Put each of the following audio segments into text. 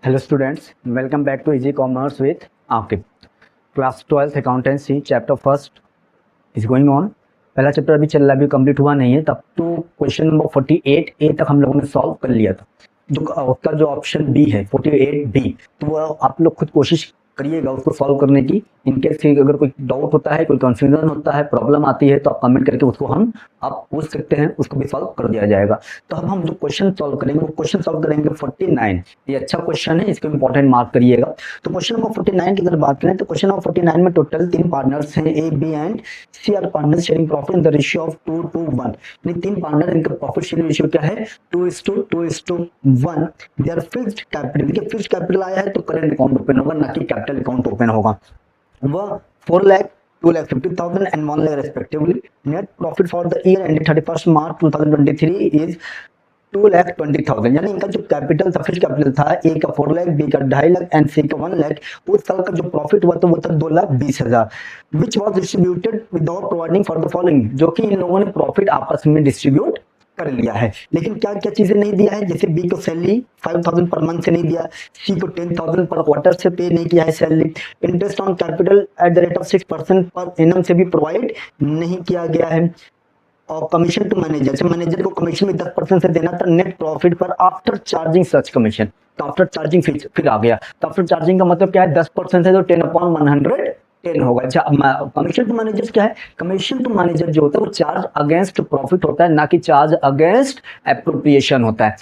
Hello students, welcome back to easy commerce with Aqib. Class 12th accountancy chapter first is going on. पहला chapter अभी चल रहा है, अभी कंप्लीट हुआ नहीं है। तब तो क्वेश्चन नंबर 48 ए तक हम लोगों ने सॉल्व कर लिया था। जो उसका जो ऑप्शन बी है 48 बी, तो वो आप लोग खुद कोशिश करिएगा उसको सॉल्व करने की। इनकेस अगर कोई डाउट होता है, कोई कंफ्यूजन होता है, प्रॉब्लम आती है, तो आप कमेंट करके उसको आप पूछ सकते हैं, उसको भी सॉल्व कर दिया जाएगा। तो अब हम जो क्वेश्चन सॉल्व करेंगे वो क्वेश्चन सॉल्व करेंगे 49। ये अच्छा क्वेश्चन है, इसको इंपॉर्टेंट मार्क करिएगा। तो क्वेश्चन नंबर 49 की अगर बात करें तो क्वेश्चन नंबर 49 में टोटल 3 पार्टनर्स हैं, A B and C are partners sharing profit in the ratio of 2:1। यानी 3 पार्टनर, इनका प्रॉफिट शेयरिंग रेशियो क्या है? 2:1। दे आर फिक्स्ड कैपिटल, देखिए फिक्स्ड कैपिटल आया है तो करेंट अकाउंट ओपन होगा, ना कि कैपिटल अकाउंट ओपन होगा। वह 4 lakh 2,50,000 and 1 lakh respectively. Net profit for the year ended 31st March 2023 is 2,20,000। यानी इनका जो कैपिटल था, फिक्स्ड कैपिटल था, ए का 4 लाख, बी का 2.5 लाख एंड सी का 1 लाख। उस साल का जो प्रॉफिट हुआ तो वो था 2,20,000, which was distributed without providing for the following. जो कि इन लोगों ने प्रॉफिट आपस में डिस्ट्रीब्यूट कर लिया है, लेकिन क्या क्या चीजें नहीं दिया है। जैसे बी को सैलरी 5,000 पर मंथ से नहीं दिया, सी को 10,000 पर क्वार्टर से पे नहीं किया है salary. Interest on capital at the rate of 6% per annum से भी प्रोवाइड नहीं किया गया है। और कमीशन टू मैनेजर, मैनेजर को कमीशन में 10% से देना था नेट प्रॉफिट पर आफ्टर चार्जिंग सच कमीशन। तो आफ्टर चार्जिंग फिर आ गया। तो आफ्टर चार्जिंग का मतलब क्या है? 10% है तो 10/110 होगा। अच्छा, कमीशन टू मैनेजर क्या है? कमीशन टू मैनेजर जो होता है वो चार्ज अगेंस्ट प्रॉफिट होता है, ना कि चार्ज अगेंस्ट एप्रोप्रिएशन होता है।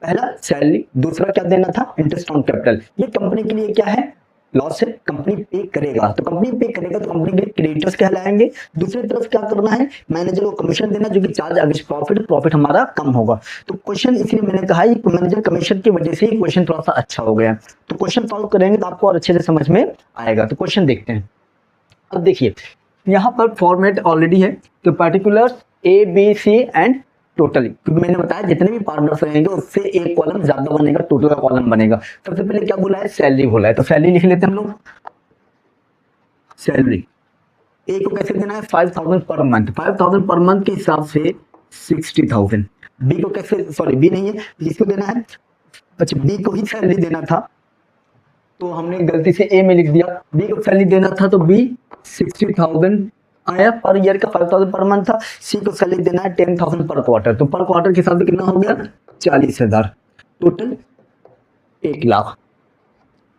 पहला सैलरी, दूसरा क्या देना था? Interest on capital. ये कंपनी के लिए क्या है? लॉस है, कंपनी पे करेगा। तो कंपनी पे करेगा तो कंपनी के क्रेडिटर्स कहलाएंगे। दूसरी तरफ क्या करना है? मैनेजर को कमीशन देना, जो कि चार्ज अगेंस्ट प्रॉफिट हमारा कम होगा। तो क्वेश्चन इसलिए मैंने कहा मैनेजर कमीशन की वजह से ही क्वेश्चन थोड़ा सा अच्छा हो गया। तो क्वेश्चन सॉल्व करेंगे तो आपको और अच्छे से समझ में आएगा। तो क्वेश्चन देखते हैं। अब देखिए यहाँ पर फॉर्मेट ऑलरेडी है, तो particular A B C and total, क्योंकि मैंने बताया जितने भी पार्टनर्स रहेंगे उससे एक कॉलम ज्यादा बनेगा, टोटल का कॉलम बनेगा। सबसे पहले क्या बोला है? सैलरी बोला है, तो सैलरी लिख लेते हैं हम लोग। सैलरी ए को कैसे देना है? 5,000 पर मंथ। 5,000 पर मंथ के हिसाब से 60,000। बी को कैसे, सॉरी बी नहीं है, इसको देना है। अच्छा, बी को ही सैलरी देना था तो हमने गलती से ए में लिख दिया। बी को सैलरी देना था तो बी 60,000 आया पर ईयर का, 5,000 पर मंथ था। सी को सैलरी देना है 10,000 पर क्वार्टर, तो पर क्वार्टर के हिसाब से कितना हो गया? 40,000। टोटल 1 लाख।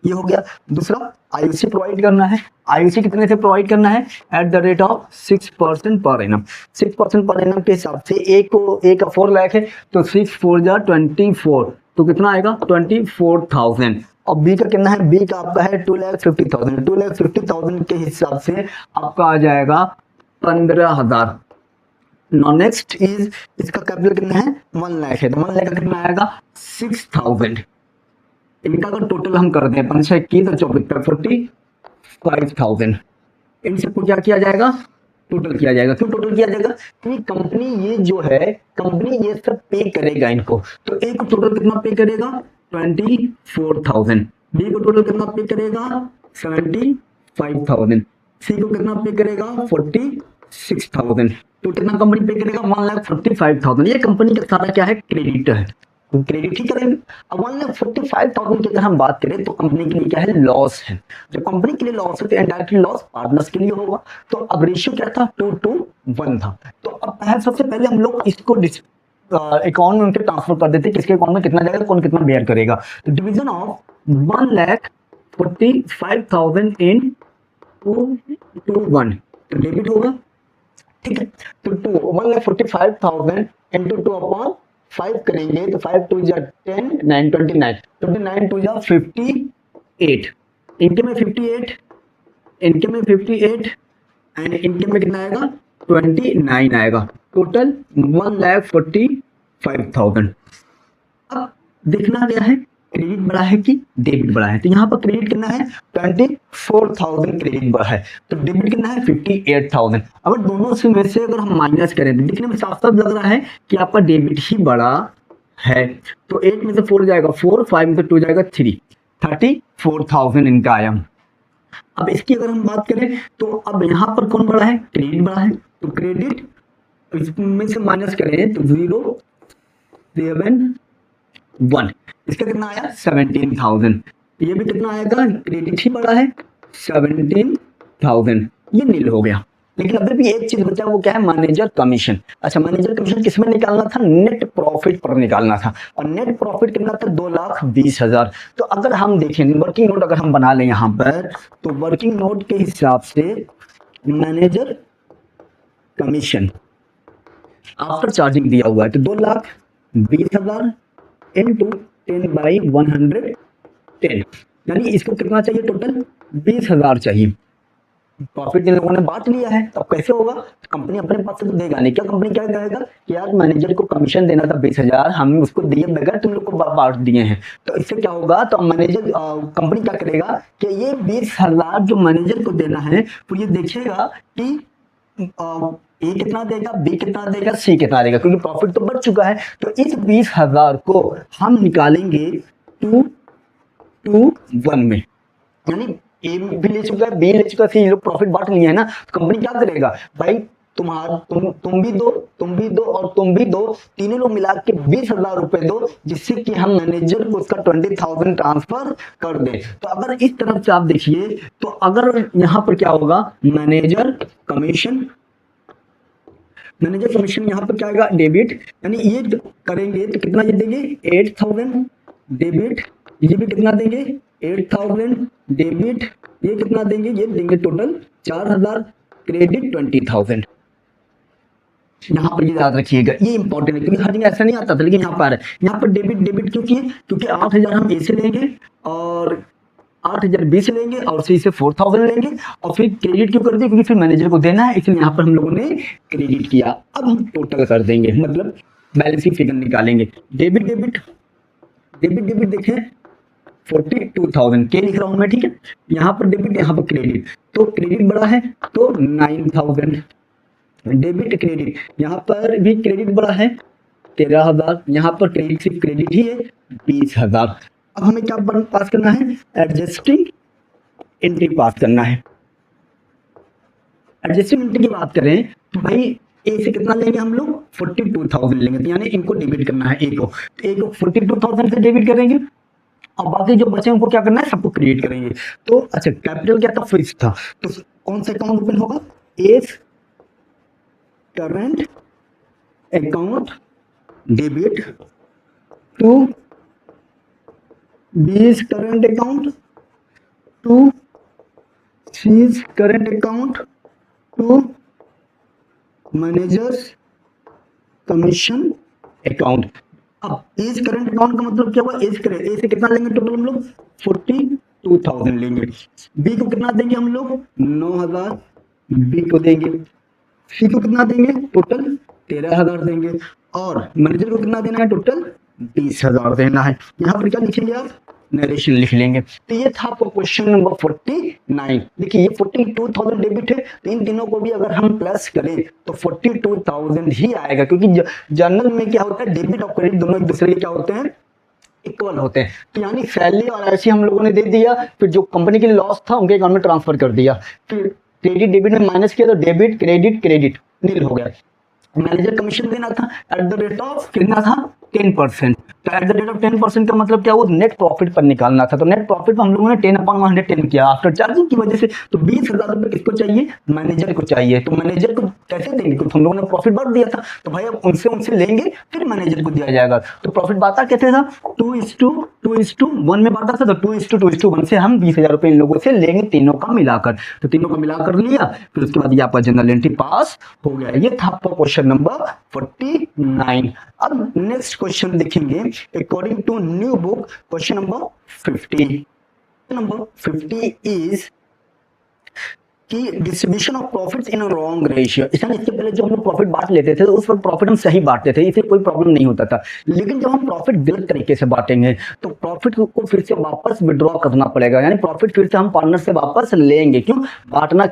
ये हो गया। दूसरा आईयूसी प्रोवाइड करना है। आईयूसी कितने से प्रोवाइड करना है? At the rate of 6% per annum. 6% per annum के हिसाब से ए का 4 लाख है तो 6 4 जा 24, तो कितना आएगा? 24,000। और बी का कितना है? बी का आपका है 2,50,000। 2,50,000 के हिसाब से आपका आ जाएगा 15,000। नाउ नेक्स्ट इज, इसका कैपिटल कितना है? 1 लाख है, तो 1 लाख का कितना आएगा? 6,000। इनका अगर टोटल हम कर दें 5 21 और 24 45,000। इन सबको क्या किया जाएगा? टोटल किया जाएगा। क्यों टोटल किया जाएगा? क्योंकि कंपनी ये जो है, कंपनी ये सब पे करेगा इनको। तो ए को टोटल कितना पे करेगा? 24,000। बी को टोटल कितना पे करेगा? 75,000। सी को कितना पे करेगा? 46,000। तो कितना कंपनी पे करेगा? 1,45,000। ये कंपनी का सारा क्या है? क्रेडिट है, क्रेडिट ही करेंगे। अब 1,45,000 की अगर हम बात करें तो कंपनी के लिए क्या है? लॉस है। जब कंपनी के लिए लॉस है तो इनडायरेक्टली लॉस पार्टनर्स के लिए होगा। तो अब रेशियो क्या था? 2:1 था। तो अब सबसे पहले हम लोग इसको अकाउंट में उनके ट्रांसफर कर देते, किसके अकाउंट में कितना जाएगा, कौन कितना बेयर करेगा। तो डिवीजन ऑफ 1,45,000 इन 2:1, तो डेबिट होगा। ठीक है, तो 1,45,000 इंटू 2/5 करेंगे तो 5 2 जा 10 9 29, 29 2 जा 58। इनके में 58, इनके में 58 एंड इनके में कितना आएगा? 29 आएगा। टोटल 1,45,000। अब देखना क्या है? क्रेडिट बढ़ा है कि डेबिट बढ़ा है। तो यहाँ पर क्रेडिट कितना है? 24,000 क्रेडिट बढ़ा है। तो डेबिट कितना है? 58,000। अगर दोनों से में से अगर हम माइनस करें तो दिखने में साफ साफ लग रहा है कि आपका डेबिट ही बढ़ा है। तो 8 में से 4 जाएगा 4, 5 में से 2 जाएगा 3, 34,000 इनका आया। अब इसकी अगर हम बात करें तो अब यहाँ पर कौन बढ़ा है? क्रेडिट बढ़ा है। तो क्रेडिट इसमें से माइनस करें तो 0 7 1, इसका कितना आया 17,000, ये भी कितना आएगा, क्रेडिट ही बड़ा है 17,000, ये नील हो गया। लेकिन अभी भी एक चीज बचा, वो क्या है, मैनेजर कमीशन। अच्छा, मैनेजर कमीशन किसमें निकालना था, नेट प्रॉफिट पर निकालना था, और नेट प्रॉफिट कितना था 2,20,000। तो अगर हम देखें वर्किंग नोट अगर हम बना लें यहाँ पर, तो वर्किंग नोट के हिसाब से मैनेजर कमीशन आफ्टर चार्जिंग दिया हुआ है, तो 2,20,000 इंटू 10/110, यानी इसको कितना चाहिए, टोटल 20,000 चाहिए। प्रॉफिट जिन लोगों ने बांट लिया है, तब कैसे होगा, कंपनी अपने पास से तो देगा नहीं, क्या कंपनी क्या कहेगा कि यार मैनेजर को कमीशन देना था 20,000, हम उसको दिए बगैर तुम लोग को बांट दिए हैं। तो इससे क्या होगा, तो मैनेजर कंपनी क्या करेगा कि ये 20,000 जो मैनेजर को देना है, तो ये देखेगा कि ए कितना देगा, बी कितना देगा, सी कितना देगा, क्योंकि प्रॉफिट तो बढ़ चुका है। तो इस 20,000 को हम निकालेंगे 2-1 में, यानी ए भी ले चुका है, बी ले चुका है, सी लोग प्रॉफिट बांट लिए है ना। तो कंपनी क्या करेगा भाई, तुम भी दो, तुम भी दो और तुम भी दो, तीनों लोग मिला के 20,000 रुपए दो, जिससे कि हम मैनेजर को उसका 20,000 ट्रांसफर कर दे। तो अगर इस तरफ से आप देखिए, तो अगर यहाँ पर क्या होगा, मैनेजर कमीशन यहाँ पर क्या आएगा, डेबिट, यानी ये करेंगे तो कितना ये देंगे 8,000 डेबिट, ये भी कितना देंगे 8,000 डेबिट, ये कितना देंगे, ये देंगे टोटल 4,000, क्रेडिट 20,000। यहाँ पर ये याद रखिएगा, ये इंपॉर्टेंट है, क्योंकि हर जगह ऐसा नहीं आता था, लेकिन यहाँ पर यहाँ पर डेबिट क्यों किए, क्योंकि 8,000 हम ए से लेंगे और 8,000 बी से लेंगे और सी से 4,000 लेंगे, और फिर क्रेडिट क्यों कर दिया, क्योंकि फिर मैनेजर को देना है, इसलिए यहाँ पर हम लोगों ने क्रेडिट किया। अब हम टोटल कर देंगे, मतलब बैलेंसिंग फिगर निकालेंगे, डेबिट देखें 42,000 के लिख रहा हूं मैं, ठीक है, यहाँ पर डेबिट यहाँ पर क्रेडिट, तो क्रेडिट बड़ा है तो 9,000 डेबिट क्रेडिट, यहाँ पर भी क्रेडिट बड़ा है 13,000, यहाँ पर क्रेडिट सिर्फ क्रेडिट ही है 20,000। अब हमें क्या पास करना है, एडजस्टिंग एंट्री पास करना है। एडजस्टिंग एंट्री की बात करें तो भाई ए से कितना लेंगे हम लोग 42,000 लेंगे, तो यानी इनको डेबिट करना है, ए को 42,000 से डेबिट करेंगे, और बाकी जो बचे उनको क्या करना है, सबको क्रिएट करेंगे। तो अच्छा, कैपिटल क्या था, फिक्स था, तो कौन सा अकाउंट ओपन होगा, A's current account debit to B's current account to C's current account to manager's commission account. अब एज करंट अकाउंट का मतलब क्या हुआ, एज करें, ए से कितना लेंगे टोटल हम लोग 42,000 लेंगे, बी को कितना देंगे हम लोग 9,000 बी को देंगे, सी को कितना देंगे टोटल 13,000 देंगे, और मैनेजर को कितना देना है, टोटल 20,000 देना है। यहाँ पर क्या लिखेंगे आप, नरेशन लिख लेंगे। तो ये था आपको क्वेश्चन नंबर 49। देखिए ये 42,000 डेबिट है, तो इन तीनों को भी अगर हम प्लस करें तो 42,000 ही आएगा, क्योंकि जनरल में क्या होता है, डेबिट और क्रेडिट दोनों एक दूसरे के क्या होते हैं, इक्वल होते हैं। तो यानी सैलरी और ऐसी हम लोगों ने दे दिया, फिर जो कंपनी के लिए लॉस था उनके अकाउंट में ट्रांसफर कर दिया, फिर क्रेडिट डेबिट में माइनस किया तो डेबिट क्रेडिट नील हो गया। मैनेजर कमीशन देना था एट द रेट ऑफ कितना था 10%, तो एट द रेट ऑफ 10% का मतलब क्या, वो नेट प्रॉफिट पर निकालना था। तो नेट प्रॉफिट पर हम लोगों ने 10/110 किया आफ्टर चार्जिंग की वजह से। तो 20,000 रुपये किसको चाहिए, मैनेजर को चाहिए। तो मैनेजर को कैसे देंगे, तो हम लोगों ने प्रॉफिट बांट दिया था, तो भाई अब उनसे लेंगे फिर मैनेजर को दिया जाएगा। तो प्रॉफिट बांटा कैसे था, 2:1 में बांटा था, तो 2:2:1 से हम 20,000 रुपये इन लोगों से लेंगे, तीनों का मिलाकर। तो तीनों का मिलाकर लिया, फिर उसके बाद ये आपका जनरल एंट्री पास हो गया। ये था आपका क्वेश्चन नंबर 49। अब नेक्स्ट क्वेश्चन देखेंगे according to new book, question number 50। Number 50 is कि distribution of profits in wrong ratio. इससे पहले जब हम लोग प्रॉफिट बांट लेते थे तो उस वक्त प्रॉफिट हम सही बांटते थे, इससे कोई प्रॉब्लम नहीं होता था। लेकिन जब हम प्रॉफिट गलत तरीके से बांटेंगे तो प्रॉफिट को फिर से वापस विड्रॉ करना पड़ेगा, यानी प्रॉफिट फिर से हम पार्टनर से वापस लेंगे। क्यों, बांटना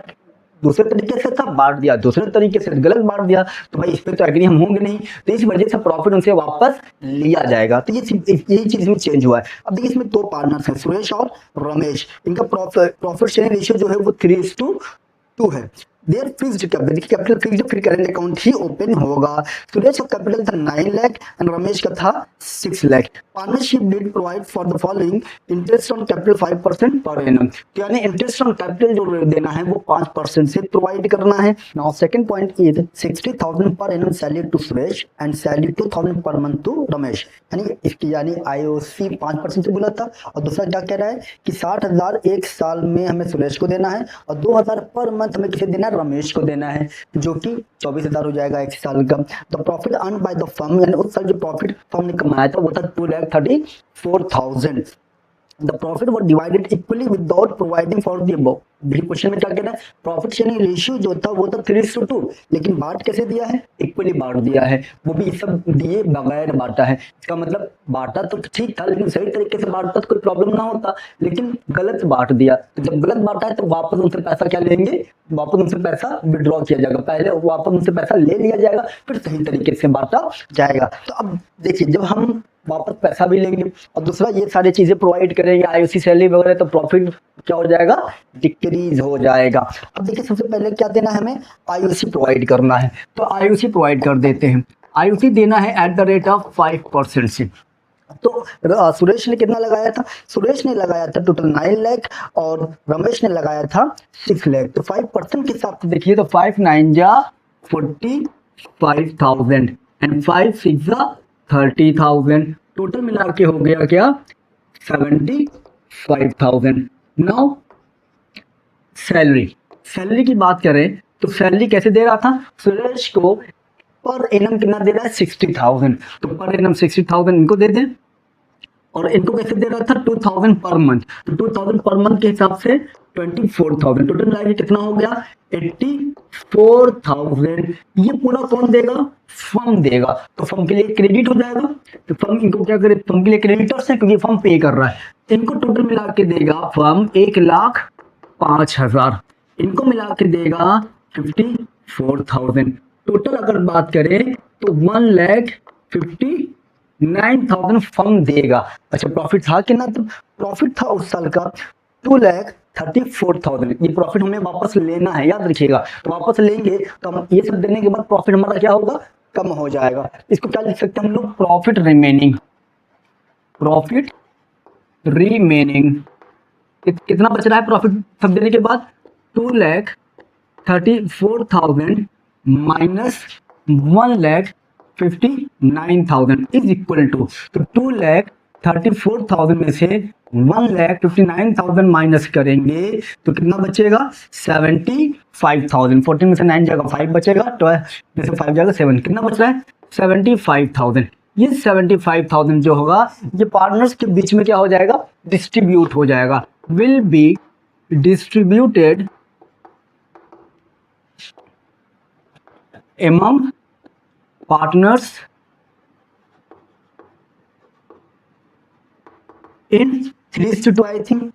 दूसरे तरीके से था, बांट दिया दूसरे तरीके से, गलत बांट दिया, तो भाई इस पर तो एग्री हम होंगे नहीं, तो इस वजह से प्रॉफिट उनसे वापस लिया जाएगा। तो यही चीज में चेंज हुआ है। अब देखिए इसमें दो पार्टनर्स हैं, सुरेश और रमेश, इनका प्रॉफिट शेयरिंग रेशियो जो है वो 3:2 है। देयर फिक्स्ड कैपिटल, देखिए कैपिटल फिक्स्ड, फिर करेंट अकाउंट ही ओपन होगा। सुरेश का कैपिटल था 9 लाख एंड रमेश का था 6 lakh. Partnership did provide for the following interest on capital 5% per annum, तो यानी इंटरेस्ट ऑन कैपिटल जो देना है वो 5% से प्रोवाइड करना है। Now second point is 60,000 per annum salary to Suresh and salary 2,000 per month to Ramesh, यानी इसकी यानी आईओसी 5% से बोला था। और दूसरा क्या कह रहा है कि 60,000 एक साल में हमें सुरेश को देना है और 2,000 पर मंथ हमें किसे देना है, रमेश को देना है, जो कि 24,000 हो जाएगा एक साल का। The profit earn by the firm, यानी उस साल जो प्रॉफिट फर्म ने कमाया था वो था 2,34,000। The profit was divided equally without providing for the above। भी क्वेश्चन में क्या कहना है, प्रॉफिट शेयरिंग रेशियो जो था वो था 3:2, लेकिन बांट कैसे दिया है, इक्वली बांट दिया है, वो भी सब दिए बगैर बांटा है। इसका मतलब बांटा तो ठीक था लेकिन सही तरीके से बांटता तो कोई प्रॉब्लम ना होता, लेकिन गलत बांट दिया। तो जब गलत बांटा है तो वापस उनसे पैसा क्या लेंगे, वापस उनसे पैसा विड्रॉ किया जाएगा, पहले वापस उनसे पैसा ले लिया जाएगा फिर सही तरीके से बांटा जाएगा। तो अब देखिए जब हम वापस पैसा भी लेंगे और दूसरा ये सारी चीजें प्रोवाइड करेंगे आईओसी सैलरी वगैरह, तो प्रॉफिट क्या हो जाएगा, डिक्रीज हो जाएगा। अब देखिए सबसे पहले क्या देना है, हमें आईओसी प्रोवाइड करना है, तो आईओसी प्रोवाइड कर देते हैं। आईओसी देना है एट द रेट ऑफ 5% से। तो सुरेश ने कितना लगाया था, सुरेश ने लगाया था टोटल 9 लाख और रमेश ने लगाया था 6 लाख। तो 5% के हिसाब से देखिए तो 5 9 जा 45,000 एंड 5 6 जा 30,000, टोटल मिला के हो गया क्या 75,000। नाउ सैलरी, सैलरी की बात करें तो सैलरी कैसे दे रहा था, सुरेश को पर एनम कितना दे रहा है 60,000, तो पर एनम 60,000 इनको दे दें और इनको कैसे दे रहा था 2,000 पर मंथ, तो 2,000 पर मंथ के हिसाब से 24,000, टोटल मिला के कितना हो गया 84,000। ये पूरा कौन देगा, फर्म देगा, तो फर्म के लिए क्रेडिट हो जाएगा। तो फर्म इनको क्या करे, फर्म के लिए क्रेडिटर्स है क्योंकि फर्म पे कर रहा है, इनको टोटल मिला के देगा फर्म 1,05,000, इनको मिला के देगा 54,000। टोटल अगर बात करें तो 1,59,000 फर्म देगा। अच्छा प्रॉफिट था कितना, तो प्रॉफिट था उस साल का 2,34,000। ये प्रॉफिट हमें वापस लेना है, याद रखिएगा, तो वापस लेंगे तो हम ये सब देने के बाद प्रॉफिट हमारा क्या होगा, कम हो जाएगा। इसको क्या लिख सकते हैं हम लोग, प्रॉफिट रिमेनिंग, प्रॉफिट रिमेनिंग कितना बच रहा है प्रॉफिट सब देने के बाद 2,34,000 माइनस 1,59,000 इज इक्वल टू, तो 2,34,000 में से 1,59,000 माइनस करेंगे तो कितना बचेगा 75,000। 14 में से 9 जाएगा 5 बचेगा, 12 में से 5 जाएगा 7, कितना बच रहा है 75,000। ये 75,000 जो होगा ये पार्टनर्स के बीच में क्या हो जाएगा, डिस्ट्रीब्यूट हो जाएगा, will be distributed among partners in 3:2, I think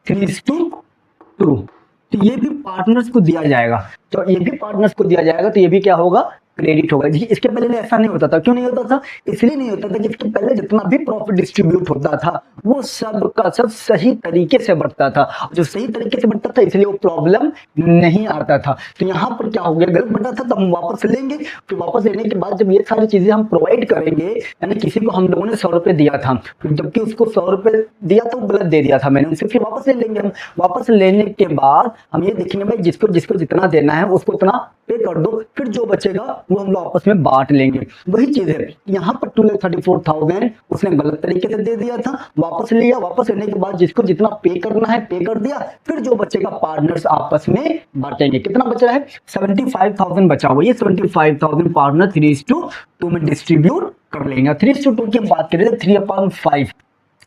3:2। तो ये भी पार्टनर्स को दिया जाएगा, तो ये भी पार्टनर्स को दिया जाएगा, तो ये भी क्या होगा, क्रेडिट होगा जी। इसके पहले ऐसा नहीं होता था, क्यों नहीं होता था, इसलिए नहीं होता था कि इसके पहले जितना भी प्रॉफिट डिस्ट्रीब्यूट होता था वो सब का सब सही तरीके से बढ़ता था, जो सही तरीके से बढ़ता था इसलिए वो प्रॉब्लम नहीं आता था। तो यहाँ पर क्या हो गया, गलत बढ़ता था तो हम वापस लेंगे, फिर वापस लेने के बाद जब ये सारी चीजें हम प्रोवाइड करेंगे, यानी किसी को हम लोगों ने 100 रुपए दिया था, जबकि उसको 100 रुपए दिया तो गलत दे दिया था मैंने उसे, फिर वापस ले लेंगे हम। वापस लेने के बाद हम ये देखेंगे भाई जिसको जिसको जितना देना है उसको उतना पे कर दो, फिर जो बचेगा वो हम लोग आपस में बांट लेंगे। वही चीज है यहाँ पर 2,34,000 उसने गलत तरीके से दे दिया था, वापस लिया, वापस लेने के बाद जिसको जितना पे करना है पे कर दिया, फिर जो बचेगा पार्टनर्स आपस में बांटेंगे। कितना बच रहा है 75,000 बचा हुआ, ये 75,000 पार्टनर 3:2 में डिस्ट्रीब्यूट कर लेंगे। 3:2 की बात करें तो 3/5,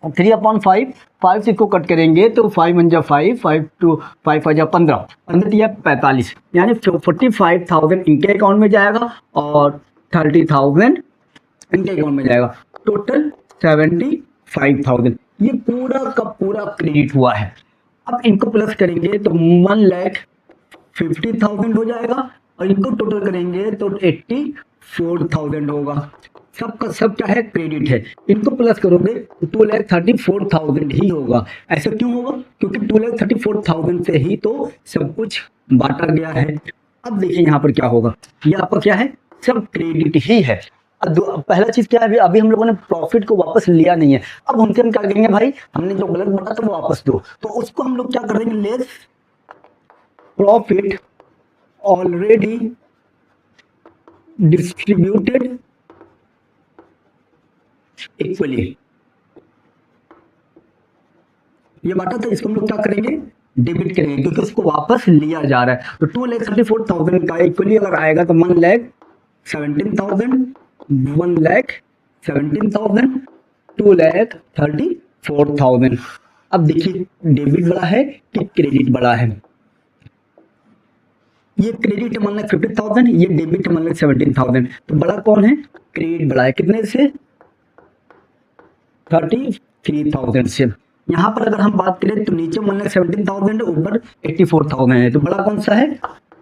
3/5, 5 से इसको कट करेंगे तो 5 1 जा 5, 5 2 5 5 जा 15, 15 45, यानी 45,000 इनके अकाउंट में जाएगा और 30,000 इनके अकाउंट में जाएगा, टोटल 75,000। ये पूरा का पूरा क्रेडिट हुआ है। अब इनको प्लस करेंगे तो 1,50,000 हो जाएगा और इनको टोटल करेंगे तो 84,000 होगा। सबका सब क्या है, क्रेडिट है। इनको प्लस करोगे तो 2,34,000 ही होगा। ऐसा क्यों होगा, क्योंकि 2,34,000 से ही तो सब कुछ बांटा गया है। अब देखिए यहाँ पर क्या होगा, ये आपका क्या है, सब क्रेडिट ही है। अब पहला चीज क्या है, अभी हम लोगों ने प्रॉफिट को वापस लिया नहीं है, अब उनसे हम क्या करेंगे भाई, हमने जो गलत बोला था वो वापस दो, तो उसको हम लोग क्या करेंगे, less profit already distributed equally, ये बांटा था, इसको हम लोग क्या करेंगे, डेबिट करेंगे, क्योंकि उसको वापस लिया जा रहा है। तो 2,34,000 का इक्वली अगर आएगा तो 1,17,000, 1,17,000, 2,34,000। अब देखिए डेबिट बड़ा है कि क्रेडिट बड़ा है, ये क्रेडिट 1,50,000, ये डेबिट 1,17,000, तो बड़ा कौन है, क्रेडिट बड़ा है, कितने से, 33,000 से। यहाँ पर अगर हम बात करें तो नीचे 1,17,000 ऊपर 84,000 है, तो बड़ा कौन सा है,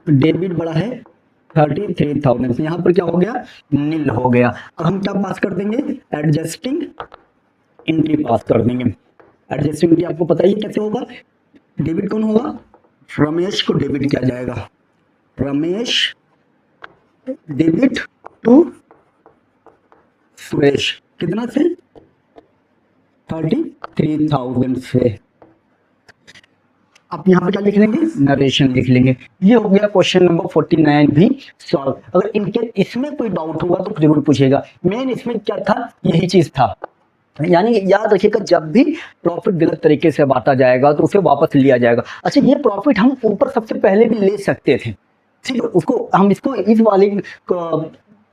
डेबिट बड़ा है 33,000 से। यहाँ पर क्या हो गया, नील हो गया। अब हम क्या पास कर देंगे, एडजस्टिंग एंट्री पास कर देंगे। एडजस्टिंग एंट्री आपको पता ही कैसे होगा, डेबिट कौन होगा, रमेश को डेबिट किया जाएगा, रमेश डेबिट टू सुरेश, कितना से, 33,000 से। आप यहाँ पे क्या लिख लेंगे, नरेशन लिख लेंगे। ये हो गया क्वेश्चन नंबर 49 भी सॉल्व। अगर इनके इसमें कोई डाउट हुआ तो जरूर पूछेगा। मेन इसमें क्या था, यही चीज था, यानी याद रखिएगा जब भी प्रॉफिट गलत तरीके से बांटा जाएगा तो उसे वापस लिया जाएगा। अच्छा, ये प्रॉफिट हम ऊपर सबसे पहले भी ले सकते थे, ठीक है, उसको हम इसको इस वाली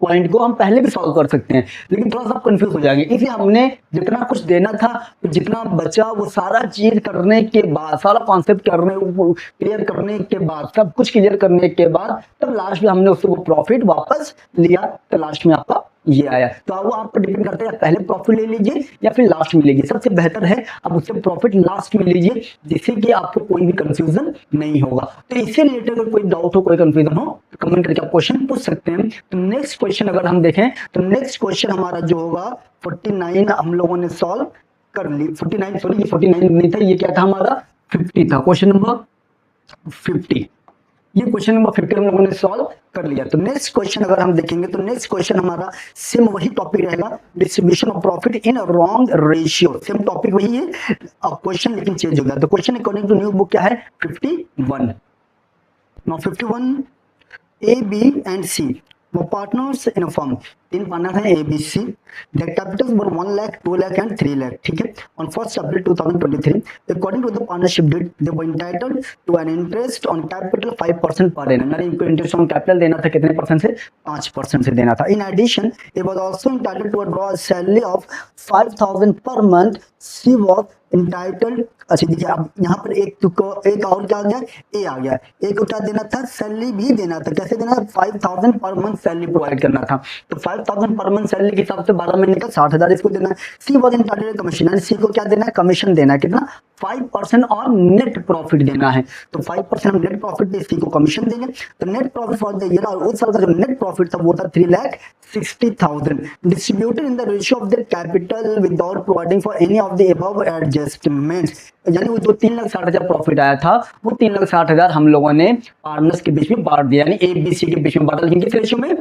पॉइंट को हम पहले भी सॉल्व कर सकते हैं, लेकिन थोड़ा सा कंफ्यूज हो जाएंगे, इसलिए हमने जितना कुछ देना था, जितना बचा वो सारा चीज करने के बाद, सारा कॉन्सेप्ट क्लियर करने के बाद, सब कुछ क्लियर करने के बाद तब लास्ट में हमने उसको प्रॉफिट वापस लिया, तो लास्ट में आपका ये आया। तो वो आप पर डिपेंड करता है, पहले प्रॉफिट ले लीजिए या फिर लास्ट में लीजिए, सबसे बेहतर है आप उससे प्रॉफिट लास्ट में लीजिए, जिससे कि आपको कोई भी कंफ्यूजन नहीं होगा। तो इससे रिलेटेड अगर कोई डाउट हो, कोई कंफ्यूजन हो तो कमेंट करके आप क्वेश्चन पूछ सकते हैं। तो नेक्स्ट क्वेश्चन अगर हम देखें तो नेक्स्ट क्वेश्चन हमारा जो होगा 49 हम लोगों ने सॉल्व कर ली। 49 सॉरी, ये 49 नहीं था, ये क्या था हमारा 50 था, क्वेश्चन नंबर 50। ये क्वेश्चन नंबर 50 हम लोगों ने सॉल्व कर लिया। तो नेक्स्ट क्वेश्चन अगर हम देखेंगे तो नेक्स्ट क्वेश्चन हमारा सेम वही टॉपिक रहेगा, distribution of profit in wrong ratio. Same topic वही है, अब क्वेश्चन लेकिन चेंज हो गया। तो question according to new book क्या है, 51। Now 51, A B and C were partners in a firm. तीन पार्टनर हैं A B C, their capitals were 1 lakh, 2 lakh and 3 lakh, ठीक है। On 1st April 2023, according to the partnership deed, they were entitled to an interest on capital 5% per annum। यानी इनको interest on capital देना था, कितने percent से, 5% से देना था। In addition, it was also entitled to a draw a salary of 5,000 per month. She was entitled, अच्छा देखिए अब यहाँ पर एक और क्या आ गया, ए आ गया, ए को क्या देना था, सैलरी भी देना था। कैसे देना था, 5,000 पर मंथ सैलरी प्रोवाइड करना था। तो 5,000 पर मंथ सैलरी के हिसाब से 12 महीने का 60,000 इसको देना है। सी वॉज एंटाइटल्ड कमीशन, यानी सी को क्या देना है, कमीशन देना है, कितना, 5% और नेट प्रॉफिट देना है। तो 5% हम नेट प्रॉफिट पे सी को कमीशन देंगे। तो net profit for the year, और उस साल का जो नेट प्रॉफिट था वो था 3,60,000 distributed in the ratio of their capital without providing for any of the above adjustments. यानी वो जो 3,60,000 प्रॉफिट आया था वो 3,60,000 हम लोगों ने पार्टनर्स के बीच में बांट दिया, यानी ए बी सी के बीच में बांटा। लेकिन किस रेशियो में,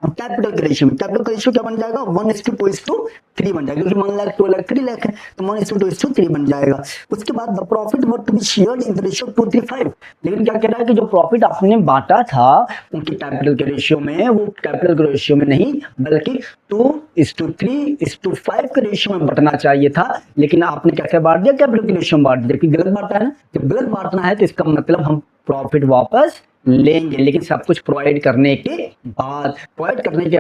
कैपिटल के रेशियो में। कैपिटल का रेशियो क्या बन जाएगा, 1:2:3 बन जाएगा, क्योंकि 1 लाख 2 लाख 3 लाख है, तो 1:2:3 बन जाएगा। उसके बाद the profit were to be shared in the ratio 2:3:5। लेकिन क्या कह रहा है कि जो प्रॉफिट आपने बांटा था उनकी कैपिटल के रेशियो में, वो कैपिटल के रेशियो में नहीं बल्कि 2:3:5 के रेशियो में बांटना चाहिए था, लेकिन आपने कैसे बांट दिया, कैपिटल के रेशियो में बांट दिया, कि गलत बांटा है ना। जब गलत बांटना है तो इसका मतलब हम प्रॉफिट वापस लेंगे, लेकिन सब कुछ प्रोवाइड करने के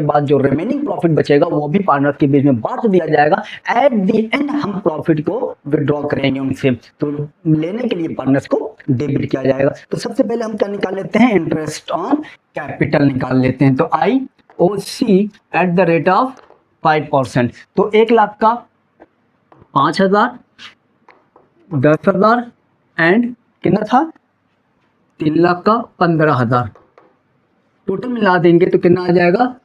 बाद जो रिमेनिंग प्रॉफिट बचेगा वो भी पार्टनर के बीच में बांट दिया जाएगा। एट द एंड हम प्रॉफिट को विड्रॉ करेंगे उनसे, तो लेने के लिए पार्टनर्स को डेबिट किया जाएगा। तो सबसे पहले हम क्या निकाल लेते हैं, इंटरेस्ट ऑन कैपिटल निकाल लेते हैं। तो IOC at the rate of 5%। तो 1 लाख का 5,000, 10,000 एंड कितना था, 3 लाख का 15,000, टोटल मिला देंगे तो कितना आ जाएगा,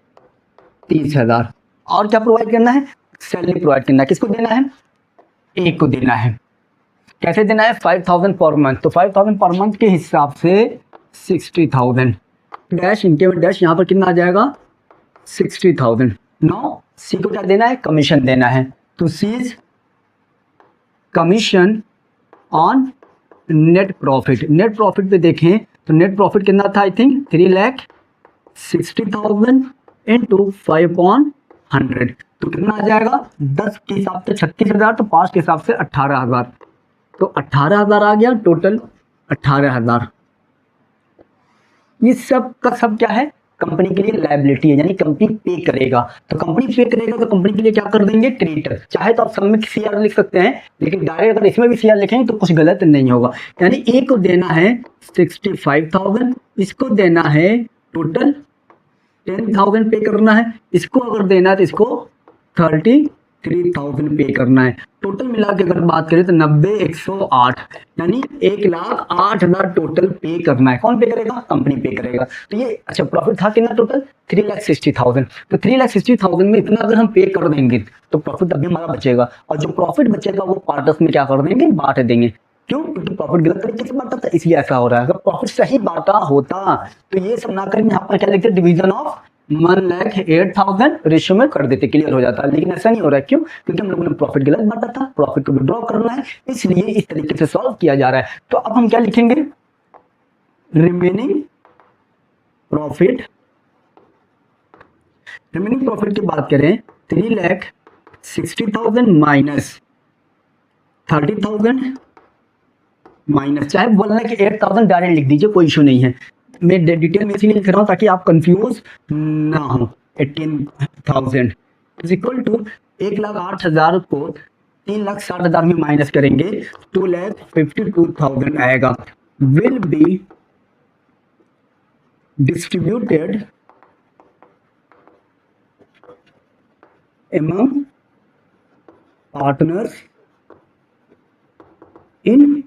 30,000। और क्या प्रोवाइड करना है, सैलरी प्रोवाइड करना है। किसको देना है, ए को देना है। कैसे देना है, 5,000 पर मंथ। तो 5,000 पर मंथ के हिसाब से 60,000, डैश इनके में डैश, यहाँ पर कितना आ जाएगा 60,000। नाउ सी को क्या देना है, कमीशन देना है, तो C's commission on net profit. Net profit पे देखें तो नेट प्रॉफिट कितना था, आई थिंक 3,60,000 इंटू 5/100, तो कितना आ जाएगा 10 के हिसाब से 36,000, तो 5 के हिसाब से 18,000, तो 18,000 आ गया टोटल 18,000। ये सब का सब क्या है, कंपनी के लिए लायबिलिटी है, यानी कंपनी पे करेगा, तो कंपनी पे करेगा तो कंपनी के लिए क्या कर देंगे, क्रेडिटर। चाहे तो आप सब में सीआर लिख सकते हैं, लेकिन डायरेक्ट अगर इसमें भी सीआर लिखेंगे तो कुछ गलत नहीं होगा। यानी ए को देना है 65,000, इसको देना है टोटल 10,000 पे करना है, इसको अगर देना है तो इसको 33,000 पे करना है। टोटल मिला के अगर बात करें तो 90 108, यानी 1,08,000 टोटल पे करना है। कौन पे करेगा, कंपनी पे करेगा। तो ये अच्छा प्रॉफिट था कितना टोटल 3,60,000, तो 3,60,000 में इतना अगर हम पे कर देंगे तो प्रॉफिट अभी हमारा बचेगा, और जो प्रॉफिट बचेगा वो पार्टनर्स में क्या कर देंगे, बांट देंगे। क्यों, क्योंकि प्रॉफिट गलत तरीके से बांटा था इसलिए ऐसा हो रहा है। अगर प्रॉफिट सही बांटा होता तो ये सब ना करके यहाँ पर क्या लिखते, डिवीजन ऑफ 1,08,000 रेशियो में कर देते, क्लियर हो जाता है। लेकिन ऐसा नहीं हो रहा है, क्यों, क्योंकि हम लोगों ने प्रॉफिट गलत बांटा था, प्रॉफिट को विड्रॉ करना है, इसलिए इस तरीके से सॉल्व किया जा रहा है। तो अब हम क्या लिखेंगे, रिमेनिंग प्रॉफिट। रिमेनिंग प्रॉफिट की बात करें 3,60,000 माइनस 30,000 माइनस, चाहे 1,08,000 डायरेक्ट लिख दीजिए, कोई इशू नहीं है। मैं डिटेल में इसलिए लिख रहा हूँ ताकि आप कंफ्यूज ना हो। 18,000 इज इक्वल टू 1,08,000 को 3,60,000 में माइनस करेंगे 2,52,000 आएगा। Will be distributed among partners in,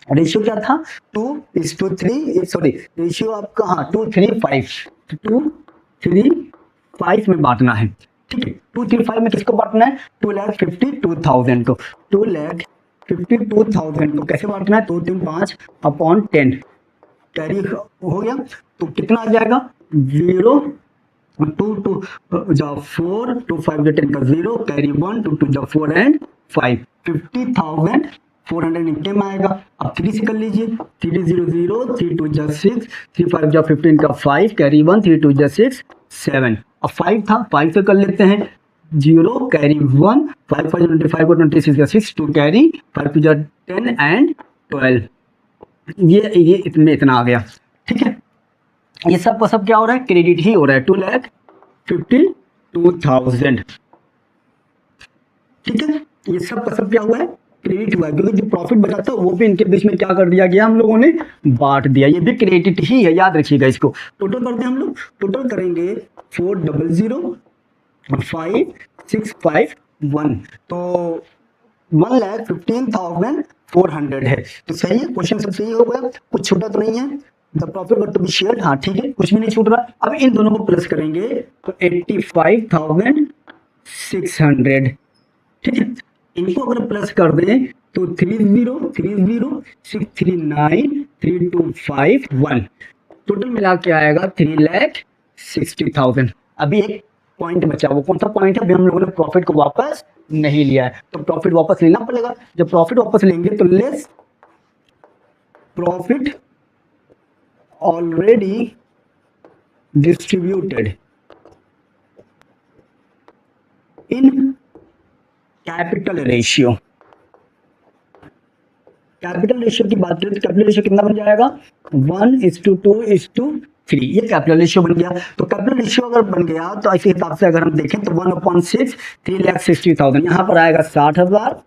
ratio क्या था 2:3, सॉरी रेशियो आपका हाँ 2:3:5 में बांटना है, ठीक है। 2:3:5 में किसको बांटना है, 2,52,000 को। 2,52,000 को कैसे बांटना है, 2,3,5/10 कैरी हो गया, तो कितना आ जाएगा 0 2 2 4 2 5 10 का 0 कैरी 1 2 2 4 एंड 5 50,400 निकटे में आएगा। अब 3 से कर लीजिए, 3 0 0 3 2 6 3 5 15 का 5 कैरी 1 3 2 6 7। अब 5 था, 5 से कर लेते हैं 0 कैरी 1 5 5 25 को 26 का 6 2 कैरी 5 2 10 एंड 12। ये इतना आ गया, ठीक है। ये सब का सब क्या हो रहा है, क्रेडिट ही हो रहा है 2,52,000, ठीक है। ये सब का सब क्या हुआ है, क्रेडिट हुआ है, क्योंकि जो प्रॉफिट बचा था वो भी इनके बीच में क्या कर दिया गया, हम लोगों ने बांट दिया। ये भी क्रेडिट ही है, याद रखिएगा इसको। टोटल करते हैं हम लोग, टोटल करेंगे 400,5,651, तो 1,15,400 है। तो सही है, क्वेश्चन सब सही हो गया, कुछ छोटा तो नहीं है। The profit got to be shared, हाँ ठीक है, कुछ भी नहीं छूट रहा। अब इन दोनों को प्लस करेंगे तो 85,600, ठीक है। इनको अगर प्लस कर दें तो 30,30,639,3251, टोटल मिला के आएगा 3,60,000। अभी एक पॉइंट बचा, वो कौन सा पॉइंट है, अभी हम लोगों ने प्रॉफिट को वापस नहीं लिया है, तो प्रॉफिट वापस लेना पड़ेगा। जब प्रॉफिट वापस लेंगे तो less profit already distributed in capital ratio। Capital ratio की बात करें तो कैपिटल रेशियो कितना बन जाएगा 1:2:3, ये कैपिटल रेशियो बन गया। तो कैपिटल रेशियो अगर बन गया तो इस हिसाब से अगर हम देखें तो 1/6 3,60,000, यहाँ पर आएगा 60,000,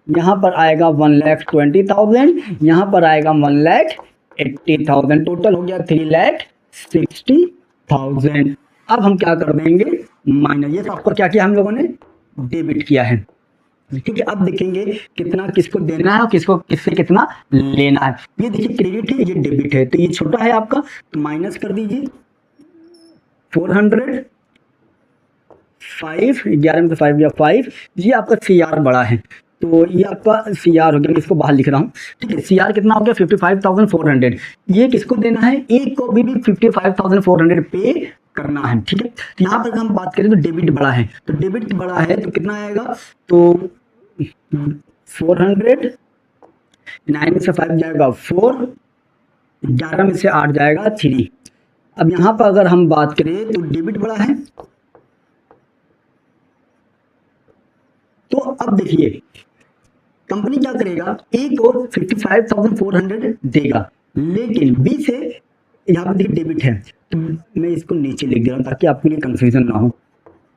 यहाँ पर आएगा 1,20,000, यहाँ पर आएगा 1,80,000, टोटल हो गया 3,60,000। अब हम क्या कर देंगे, माइनस, ये आपको क्या किया हम लोगों ने, डेबिट किया है, ठीक है। अब देखेंगे कितना किसको देना है और किसको किससे कितना लेना है। ये देखिए क्रेडिट है, ये डेबिट है, तो ये छोटा है आपका, तो माइनस कर दीजिए 400 5 11 में 5 या 5, ये आपका CR बड़ा है, तो ये आपका सी आर हो गया, मैं इसको बाहर लिख रहा हूँ, ठीक है। सी आर कितना हो गया 55,400। ये किसको देना है, एक को भी 55,400 पे करना है, ठीक है। तो यहाँ पर हम बात करें तो डेबिट बड़ा है, तो डेबिट बड़ा है तो कितना आएगा, तो 400, 9 में से 5 जाएगा 4, 11 में से 8 जाएगा 3। अब यहाँ पर अगर हम बात करें तो डेबिट बड़ा है, तो अब देखिए कंपनी क्या करेगा, ए को 55,400 देगा, लेकिन बी से यहाँ पर देखिए डेबिट है, तो मैं इसको नीचे लिख दे रहा हूँ ताकि आपके लिए कंफ्यूजन ना हो।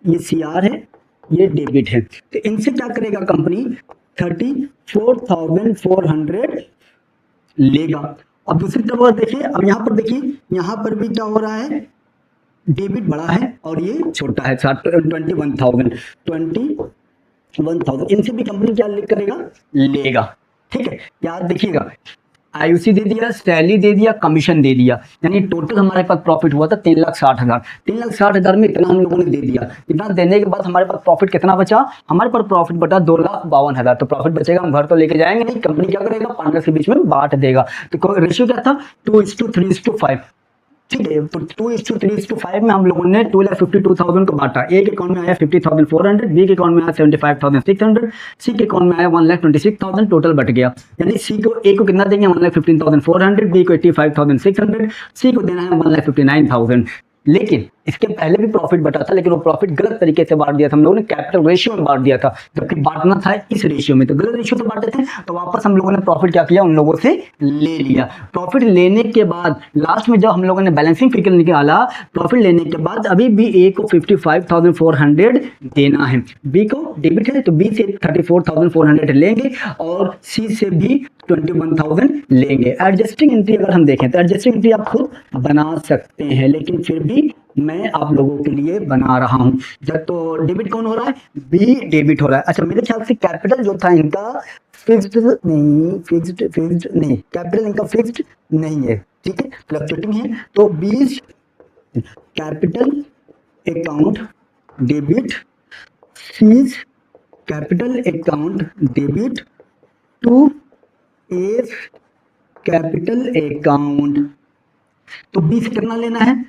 ये सी आर है, ये डेबिट है, तो इनसे क्या करेगा कंपनी 34,400 लेगा। अब दूसरी तरफ देखिए, अब यहाँ पर देखिए, यहाँ पर भी क्या हो रहा है, डेबिट बड़ा है और ये छोटा है 21,000, इनसे भी कंपनी क्या करेगा, लेगा, ठीक है। याद देखिएगा, आईयूसी दे दिया, सैलरी दे दिया, कमीशन दे दिया, यानी टोटल हमारे पास प्रॉफिट हुआ था 3,60,000। 3,60,000 में इतना हम लोगों ने दे दिया, इतना देने के बाद हमारे पास प्रॉफिट कितना बचा, हमारे पास प्रॉफिट बचा 2,52,000। तो प्रॉफिट बचेगा, हम घर तो लेके जाएंगे नहीं, कंपनी क्या करेगा, पार्टनर्स के बीच में बांट देगा। तो रेशियो क्या था, 2:3:5, ठीक है। तो 2:3:5 में हम लोगों ने 2,52,000 को बांटा। ए के अकाउंट में आया 50,400, बी के अकाउंट में आया 75,600, सी के अकाउंट में आया 1,26,000, टोटल बट गया। यानी सी को, ए को कितना देंगे 1,15,400, बी को 85,600, सी को देना है 1,59,000। लेकिन इसके पहले भी प्रॉफिट बटा था, लेकिन वो प्रॉफिट गलत तरीके से बांट दिया था हम लोगों ने, कैपिटल रेशियो में बांट दिया था, जबकि बांटना था इस रेशियो में, तो गलत रेशियो तो बांटे थे। तो वापस हम लोगों ने प्रॉफिट क्या किया, उन लोगों से ले लिया। प्रॉफिट लेने के बाद लास्ट में जब हम लोगों ने बैलेंसिंग फिगर निकाला, प्रॉफिट लेने के बाद अभी भी ए को 55,400 देना है, बी को डेबिट है तो बी से 34,400 लेंगे और सी से भी 21,000 लेंगे। एडजस्टिंग एंट्री अगर हम देखें तो एडजस्टिंग एंट्री आप खुद बना सकते हैं, लेकिन फिर भी मैं आप लोगों के लिए बना रहा हूं। जब तो डेबिट कौन हो रहा है, बी डेबिट हो रहा है। अच्छा, मेरे ख्याल से कैपिटल जो था इनका फिक्स्ड नहीं, कैपिटल इनका फिक्स्ड नहीं है, ठीक है, फ्लक्चुएटिंग है। तो 20 capital account debit, C's capital account debit to S capital account. तो 20 कितना लेना है,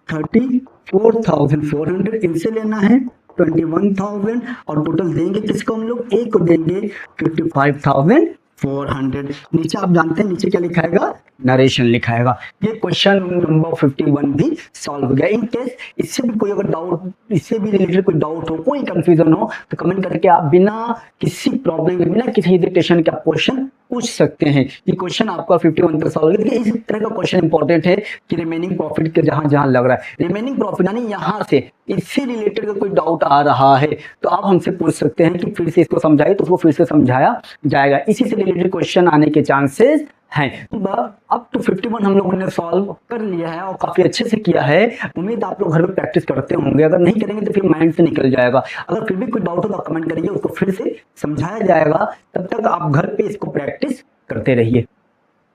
34,400, इनसे लेना है 21,000 और टोटल देंगे किसको हम लोग, ए को देंगे 55,400। नीचे आप जानते हैं नीचे क्या लिखाएगा, नरेशन लिखाएगा। ये क्वेश्चन नंबर 51 भी सॉल्व हो गया। इन केस इससे भी कोई अगर डाउट, इससे भी रिलेटेड कोई डाउट हो, कोई कंफ्यूजन हो, तो कमेंट करके आप बिना किसी प्रॉब्लम के, बिना किसी इरिटेशन के आप क्वेश्चन पूछ सकते हैं। ये क्वेश्चन आपका 51 तक सॉल्व हो गया। इस तरह का क्वेश्चन इंपॉर्टेंट है कि रिमेनिंग प्रॉफिट के जहां जहां लग रहा है, रिमेनिंग प्रॉफिट यानी यहाँ से इससे रिलेटेड का कोई डाउट आ रहा है तो आप हमसे पूछ सकते हैं कि फिर से इसको समझाइए, तो उसको फिर से समझाया जाएगा। इसी से रिलेटेड क्वेश्चन आने के चांसेस हैं। अब तो 51 हम लोगों ने सॉल्व कर लिया है और काफी अच्छे से किया है। उम्मीद आप लोग घर में प्रैक्टिस करते होंगे, अगर नहीं करेंगे तो फिर माइंड से निकल जाएगा। अगर फिर भी कोई डाउट हो तो आप कमेंट करिए, उसको फिर से समझाया जाएगा। तब तक आप घर पे इसको प्रैक्टिस करते रहिए।